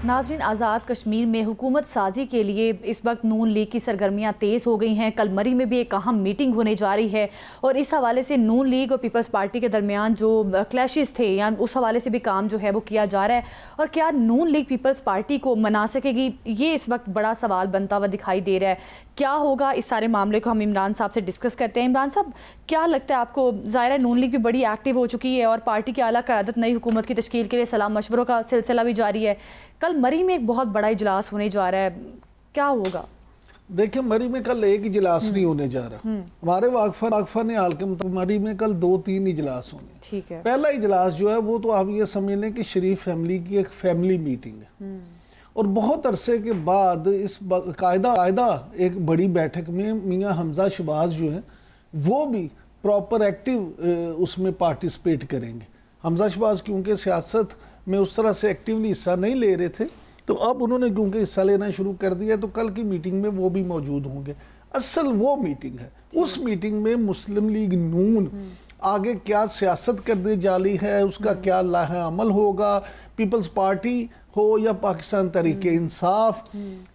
ناظرین، آزاد کشمیر میں حکومت سازی کے لیے اس وقت نون لیگ کی سرگرمیاں تیز ہو گئی ہیں۔ کل مری میں بھی ایک اہم میٹنگ ہونے جا رہی ہے اور اس حوالے سے نون لیگ اور پیپلز پارٹی کے درمیان جو کلیشز تھے یا اس حوالے سے بھی کام جو ہے وہ کیا جا رہا ہے، اور کیا نون لیگ پیپلز پارٹی کو منا سکے گی، یہ اس وقت بڑا سوال بنتا ہوا دکھائی دے رہا ہے۔ کیا ہوگا، اس سارے معاملے کو ہم عمران صاحب سے ڈسکس کرتے ہیں۔ عمران صاحب، کیا لگتا ہے آپ کو؟ ظاہر نون لیگ بھی بڑی ایکٹیو ہو چکی ہے اور پارٹی کی اعلیٰ قیادت نئی حکومت کی تشکیل کے لیے صلاح مشوروں کا سلسلہ بھی جاری ہے۔ کل مری میں ایک بہت بڑا اجلاس ہونے جا رہا ہے، کیا ہوگا؟ دیکھیں، مری میں کل ایک اجلاس نہیں ہونے جا رہا، ہمارے واقفہ نے حال کے مطابق مری میں کل 2-3 اجلاس ہونے۔ ٹھیک ہے۔ پہلا اجلاس جو ہے وہ تو آپ یہ سمجھ لیں کہ شریف فیملی کی ایک فیملی میٹنگ ہے، اور بہت عرصے کے بعد اس قاعدہ ایک بڑی بیٹھک میں میاں حمزہ شہباز جو ہیں وہ بھی پراپر ایکٹیو اس میں پارٹیسپیٹ کریں گے۔ حمزہ شہباز کیونکہ سیاست میں اس طرح سے ایکٹیولی حصہ نہیں لے رہے تھے، تو اب انہوں نے کیونکہ حصہ لینا شروع کر دیا تو کل کی میٹنگ میں وہ بھی موجود ہوں گے۔ اصل وہ میٹنگ ہے، اس میٹنگ میں مسلم لیگ نون آگے کیا سیاست کرنے جالی ہے، اس کا کیا لائحہ عمل ہوگا، پیپلز پارٹی ہو یا پاکستان تحریک انصاف،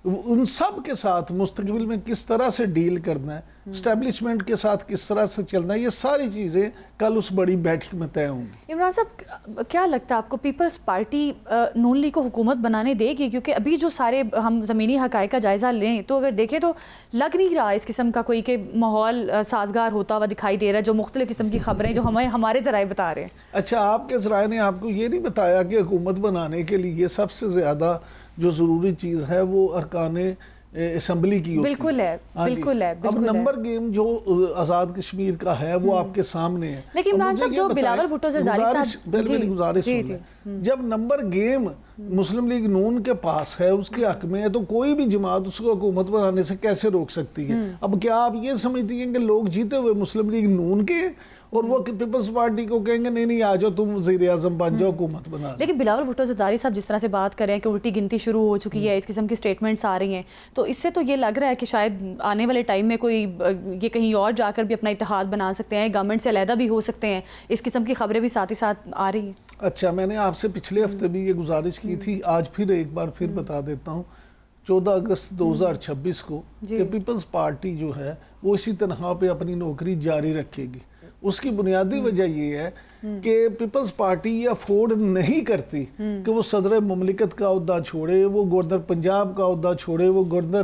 ان سب کے ساتھ مستقبل میں کس طرح سے ڈیل کرنا ہے، اسٹیبلشمنٹ کے ساتھ کس طرح سے چلنا ہے، یہ ساری چیزیں کل اس بڑی بیٹھک میں طے ہوں گی۔ عمران صاحب، کیا لگتا ہے آپ کو پیپلز پارٹی نون لیگ کو حکومت بنانے دے گی؟ کیونکہ ابھی جو سارے ہم زمینی حقائق کا جائزہ لیں تو اگر دیکھیں تو لگ نہیں رہا اس قسم کا کوئی کہ ماحول سازگار ہوتا ہوا دکھائی دے رہا ہے، جو مختلف قسم کی خبریں جو ہمارے ذرائع بتا رہے ہیں۔ اچھا، آپ کے ذرائع نے آپ کو یہ نہیں بتایا کہ حکومت بنانے کے لیے سب سے زیادہ جو ضروری چیز ہے وہ ارکان اسمبلی کی ہوتی ہے؟ بالکل ہے، بالکل ہے۔ اب نمبر گیم جو آزاد کشمیر کا ہے وہ آپ کے سامنے ہے۔ لیکن عمران صاحب، جو بلاول بھٹو زرداری صاحب، میری گزارش سن لیں، جب نمبر گیم مسلم لیگ نون کے پاس ہے، اس کے حق میں ہے، تو کوئی بھی جماعت اس کو حکومت بنانے سے کیسے روک سکتی ہے؟ اب کیا آپ یہ سمجھتی ہیں کہ لوگ جیتے ہوئے مسلم لیگ نون کے اور وہ پیپلز پارٹی کو کہیں گے نہیں آ جاؤ تم وزیر اعظم بن جاؤ، حکومت بنا؟ لیکن بلاول بھٹو زرداری صاحب جس طرح سے بات کر رہے ہیں کہ الٹی گنتی شروع ہو چکی ہے، اس قسم کی سٹیٹمنٹس آ رہی ہیں، تو اس سے تو یہ لگ رہا ہے کہ شاید آنے والے ٹائم میں کوئی یہ کہیں اور جا کر بھی اپنا اتحاد بنا سکتے ہیں، گورنمنٹ سے علیحدہ بھی ہو سکتے ہیں، اس قسم کی خبریں بھی ساتھ ہی ساتھ آ رہی ہیں۔ اچھا، میں نے آپ سے پچھلے ہفتے بھی یہ گزارش کی تھی، آج پھر ایک بار پھر بتا دیتا ہوں، 14 اگست 2026 کو کہ پیپلز پارٹی جو ہے وہ اسی تنہا پہ اپنی نوکری جاری رکھے گی۔ اس کی بنیادی وجہ یہ ہے کہ پیپلز پارٹی یہ افورڈ نہیں کرتی کہ وہ صدر مملکت کا عہدہ چھوڑے، وہ گورنر پنجاب کا عہدہ چھوڑے، وہ گورنر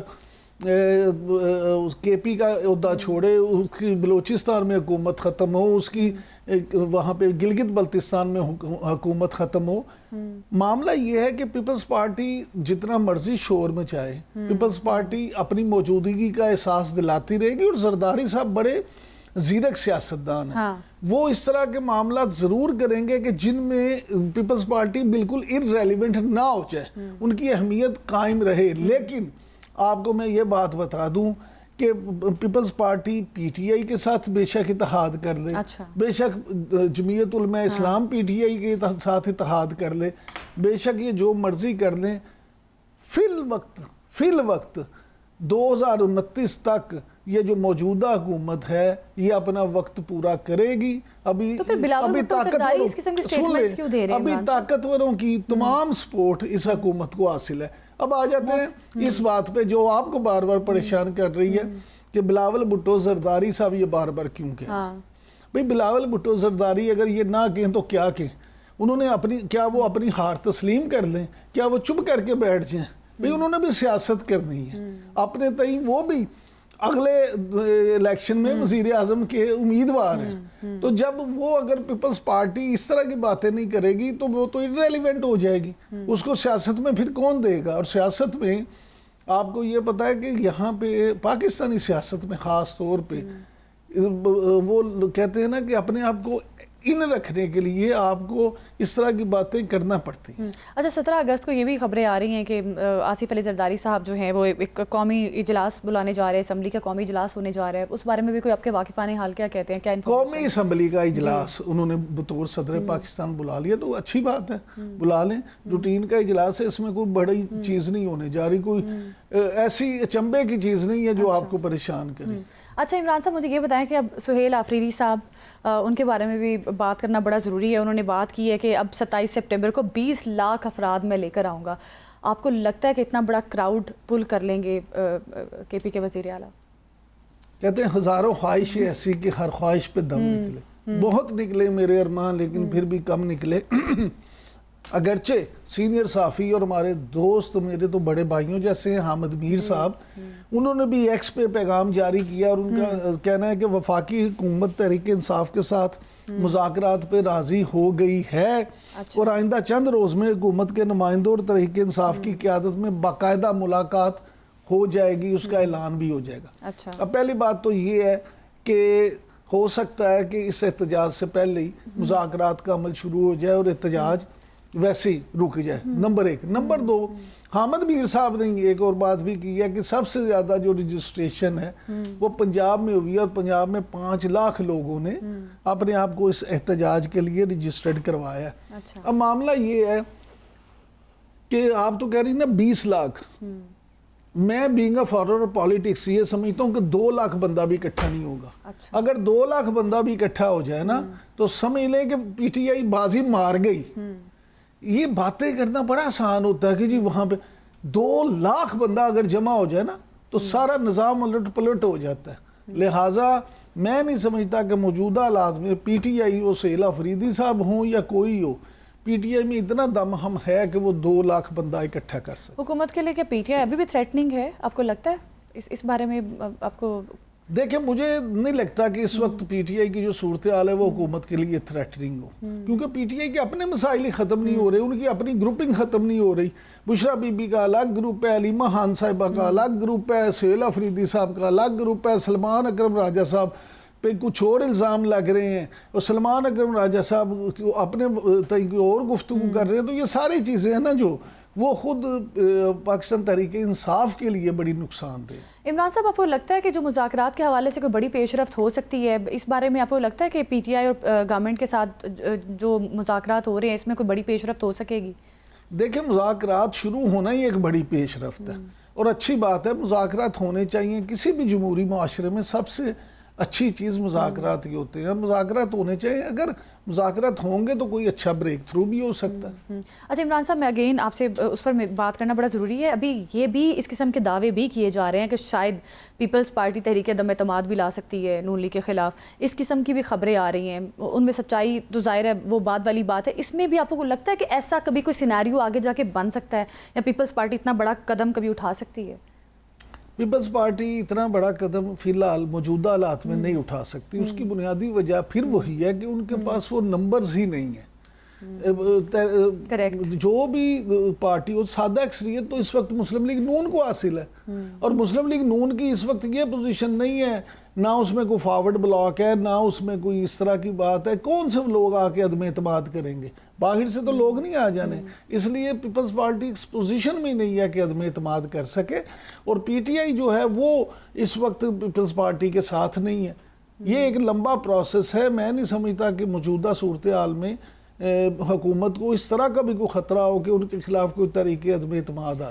کے پی کا عہدہ چھوڑے، اس کی بلوچستان میں حکومت ختم ہو، اس کی وہاں پہ گلگت بلتستان میں حکومت ختم ہو۔ معاملہ یہ ہے کہ پیپلز پارٹی جتنا مرضی شور مچائے، پیپلز پارٹی اپنی موجودگی کا احساس دلاتی رہے گی، اور زرداری صاحب بڑے زیرک سیاستدان ہیں، وہ اس طرح کے معاملات ضرور کریں گے کہ جن میں پیپلز پارٹی بالکل ارریلیونٹ نہ ہو جائے، ان کی اہمیت قائم رہے۔ لیکن آپ کو میں یہ بات بتا دوں کہ Peoples Party P T I کے ساتھ بے شک اتحاد کر لے، بے شک جمعیت علماء اسلام پی ٹی آئی کے ساتھ اتحاد کر لے، بے شک یہ جو مرضی کر لیں، فی الوقت 2029 تک یہ جو موجودہ حکومت ہے یہ اپنا وقت پورا کرے گی۔ ابھی طاقتوروں کی تمام سپورٹ اس حکومت کو حاصل ہے۔ اب آ جاتے ہیں اس بات پہ جو آپ کو بار بار پریشان کر رہی ہے کہ بلاول بھٹو زرداری صاحب یہ بار بار کیوں کہیں؟ بھئی بلاول بھٹو زرداری اگر یہ نہ کہیں تو کیا کہیں؟ انہوں نے کیا وہ اپنی ہار تسلیم کر لیں؟ کیا وہ چپ کر کے بیٹھ جائیں؟ بھئی انہوں نے بھی سیاست کرنی ہے اپنے تئیں، وہ بھی اگلے الیکشن میں وزیر اعظم کے امیدوار ہیں، تو جب وہ اگر پیپلز پارٹی اس طرح کی باتیں نہیں کرے گی تو وہ تو irrelevant ہو جائے گی، اس کو سیاست میں پھر کون دے گا؟ اور سیاست میں آپ کو یہ پتا ہے کہ یہاں پہ پاکستانی سیاست میں خاص طور پہ وہ کہتے ہیں نا کہ اپنے آپ کو ان رکھنے کے لیے آپ کو اس طرح کی باتیں کرنا پڑتی ہیں۔ اچھا، 17 اگست کو یہ بھی خبریں آ رہی ہیں کہ آصف علی زرداری صاحب جو ہیں وہ ایک قومی اجلاس بلانے جا رہے ہیں، اسمبلی کا قومی اجلاس ہونے جا رہا ہے، اس بارے میں بھی کوئی آپ کے واقفان حال کیا کہتے ہیں؟ کیا قومی اسمبلی کا اجلاس انہوں نے بطور صدر پاکستان بلا لیا تو اچھی بات ہے، بلا لیں، روٹین کا اجلاس ہے، اس میں کوئی بڑی چیز نہیں ہونے جا رہی، کوئی ایسی اچنبے کی چیز نہیں ہے جو آپ کو پریشان کرے۔ اچھا عمران صاحب، مجھے یہ بتائیں کہ اب سہیل آفریدی صاحب، ان کے بارے میں بھی بات کرنا بڑا ضروری ہے۔ انہوں نے بات کی ہے کہ اب 27 سپٹمبر کو 20 لاکھ افراد میں لے کر آؤں گا۔ آپ کو لگتا ہے کہ اتنا بڑا کراؤڈ پل کر لیں گے کے پی کے وزیر اعلیٰ؟ کہتے ہیں ہزاروں خواہشیں ایسی کہ ہر خواہش پہ دم نکلے. بہت نکلے میرے ارمان، لیکن پھر بھی کم نکلے. اگرچہ سینئر صحافی اور ہمارے دوست، میرے تو بڑے بھائیوں جیسے ہیں حامد میر صاحب، انہوں نے بھی ایکس پہ پیغام جاری کیا اور ان کا کہنا ہے کہ وفاقی حکومت تحریک انصاف کے ساتھ مذاکرات پہ راضی ہو گئی ہے اور آئندہ چند روز میں حکومت کے نمائندوں اور تحریک انصاف کی قیادت میں باقاعدہ ملاقات ہو جائے گی، اس کا اعلان بھی ہو جائے گا. اب پہلی بات تو یہ ہے کہ ہو سکتا ہے کہ اس احتجاج سے پہلے ہی مذاکرات کا عمل شروع ہو جائے اور احتجاج ویسے ہی رک جائے. نمبر ایک. نمبر دو، حامد میر صاحب نے ایک اور بات بھی کی ہے کہ سب سے زیادہ جو رجسٹریشن ہے وہ پنجاب میں ہوئی ہے اور پنجاب میں 5 لاکھ لوگوں نے اپنے آپ کو اس احتجاج کے لیے رجسٹرڈ کروایا ہے. اب معاملہ یہ ہے کہ آپ تو کہہ رہی ہیں نا 20 لاکھ. میں being a forward of politics یہ سمجھتا ہوں کہ 2 لاکھ بندہ بھی اکٹھا نہیں ہوگا. اگر 2 لاکھ بندہ بھی اکٹھا ہو جائے نا تو سمجھ لیں کہ پی ٹی آئی بازی مار گئی. یہ باتیں کرنا بڑا آسان ہوتا ہے کہ جی وہاں پہ 2 لاکھ بندہ اگر جمع ہو جائے نا تو سارا نظام الٹ پلٹ ہو جاتا ہے. لہٰذا میں نہیں سمجھتا کہ موجودہ حالات میں پی ٹی آئی ہو، سہیل آفریدی صاحب ہوں یا کوئی ہو، پی ٹی آئی میں اتنا دم ہم ہے کہ وہ 2 لاکھ بندہ اکٹھا کر سکے. حکومت کے لیے کیا پی ٹی آئی ابھی بھی تھریٹننگ ہے؟ آپ کو لگتا ہے اس بارے میں آپ کو؟ دیکھیں مجھے نہیں لگتا کہ اس وقت پی ٹی آئی کی جو صورتحال ہے وہ حکومت کے لیے تھریٹننگ ہو، کیونکہ پی ٹی آئی کے اپنے مسائل ہی ختم نہیں ہو رہے، ان کی اپنی گروپنگ ختم نہیں ہو رہی. بشرا بی بی کا الگ گروپ ہے، علیمہ خان صاحبہ کا الگ گروپ ہے، سہیل آفریدی صاحب کا الگ گروپ ہے، سلمان اکرم راجہ صاحب پہ کچھ اور الزام لگ رہے ہیں اور سلمان اکرم راجہ صاحب اپنے اور گفتگو کر رہے ہیں. تو یہ ساری چیزیں ہیں نا جو وہ خود پاکستان تحریک انصاف کے لیے بڑی نقصان دہ. عمران صاحب، آپ کو لگتا ہے کہ جو مذاکرات کے حوالے سے کوئی بڑی پیش رفت ہو سکتی ہے؟ اس بارے میں آپ کو لگتا ہے کہ پی ٹی آئی اور گورنمنٹ کے ساتھ جو مذاکرات ہو رہے ہیں اس میں کوئی بڑی پیش رفت ہو سکے گی؟ دیکھیں مذاکرات شروع ہونا ہی ایک بڑی پیش رفت ہے اور اچھی بات ہے. مذاکرات ہونے چاہیے. کسی بھی جمہوری معاشرے میں سب سے اچھی چیز مذاکرات ہی ہوتے ہیں. مذاکرات ہونے چاہیے. اگر مذاکرات ہوں گے تو کوئی اچھا بریک تھرو بھی ہو سکتا ہے. اچھا عمران صاحب، میں اگین آپ سے اس پر بات کرنا بڑا ضروری ہے. ابھی یہ بھی اس قسم کے دعوے بھی کیے جا رہے ہیں کہ شاید پیپلز پارٹی تحریک عدم اعتماد بھی لا سکتی ہے نون لیگ کے خلاف. اس قسم کی بھی خبریں آ رہی ہیں. ان میں سچائی تو ظاہر ہے وہ بعد والی بات ہے. اس میں بھی آپ کو لگتا ہے کہ ایسا کبھی کوئی سینیریو آگے جا کے بن سکتا ہے یا پیپلز پارٹی اتنا بڑا قدم کبھی اٹھا سکتی ہے؟ پیپلز پارٹی اتنا بڑا قدم فی الحال موجودہ حالات میں نہیں اٹھا سکتی. اس کی بنیادی وجہ پھر وہی ہے کہ ان کے پاس وہ نمبرز ہی نہیں ہیں. جو بھی پارٹی ہو، سادہ اکثریت تو اس وقت مسلم لیگ نون کو حاصل ہے اور مسلم لیگ نون کی اس وقت یہ پوزیشن نہیں ہے، نہ اس میں کوئی فارورڈ بلاک ہے، نہ اس میں کوئی اس طرح کی بات ہے. کون سے لوگ آ کے عدم اعتماد کریں گے؟ باہر سے تو لوگ نہیں آ جانے. اس لیے پیپلز پارٹی اس پوزیشن میں نہیں ہے کہ عدم اعتماد کر سکے. اور پی ٹی آئی جو ہے وہ اس وقت پیپلز پارٹی کے ساتھ نہیں ہے. یہ ایک لمبا پروسیس ہے. میں نہیں سمجھتا کہ موجودہ صورتحال میں حکومت کو اس طرح کا بھی کوئی خطرہ ہو کہ ان کے خلاف کوئی طریقے عدم اعتماد آ جائے.